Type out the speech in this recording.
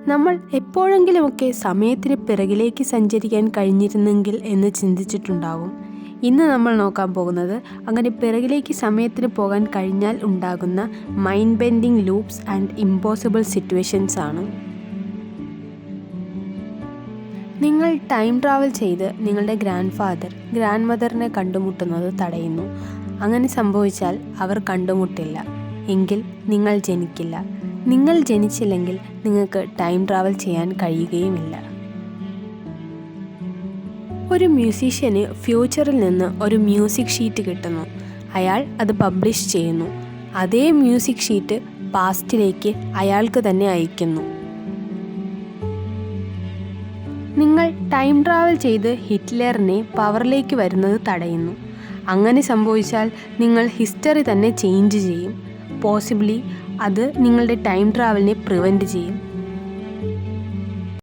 നമ്മൾ എപ്പോഴെങ്കിലുമൊക്കെ സമയത്തിന് പിറകിലേക്ക് സഞ്ചരിക്കാൻ കഴിഞ്ഞിരുന്നെങ്കിൽ എന്ന് ചിന്തിച്ചിട്ടുണ്ടാവും. ഇന്ന് നമ്മൾ നോക്കാൻ പോകുന്നത് അങ്ങനെ പിറകിലേക്ക് സമയത്തിന് പോകാൻ കഴിഞ്ഞാൽ ഉണ്ടാകുന്ന mind bending loops and impossible situations ആണ്. നിങ്ങൾ ടൈം ട്രാവൽ ചെയ്ത് നിങ്ങളുടെ ഗ്രാൻഡ് മദറിനെ കണ്ടുമുട്ടുന്നത് തടയുന്നു. അങ്ങനെ സംഭവിച്ചാൽ അവർ കണ്ടുമുട്ടില്ല എങ്കിൽ നിങ്ങൾ ജനിക്കില്ല. നിങ്ങൾ ജനിച്ചില്ലെങ്കിൽ നിങ്ങൾക്ക് ടൈം ട്രാവൽ ചെയ്യാൻ കഴിയുകയുമില്ല. ഒരു മ്യൂസീഷ്യന് ഫ്യൂച്ചറിൽ നിന്ന് ഒരു മ്യൂസിക് ഷീറ്റ് കിട്ടുന്നു. അയാൾ അത് പബ്ലിഷ് ചെയ്യുന്നു. അതേ മ്യൂസിക് ഷീറ്റ് പാസ്റ്റിലേക്ക് അയാൾക്ക് തന്നെ അയക്കുന്നു. നിങ്ങൾ ടൈം ട്രാവൽ ചെയ്ത് ഹിറ്റ്ലറിനെ പവറിലേക്ക് വരുന്നത് തടയുന്നു. അങ്ങനെ സംഭവിച്ചാൽ നിങ്ങൾ ഹിസ്റ്ററി തന്നെ ചേഞ്ച് ചെയ്യും. പോസിബിളി അത് നിങ്ങളുടെ ടൈം ട്രാവലിനെ പ്രിവെൻറ്റ് ചെയ്യും.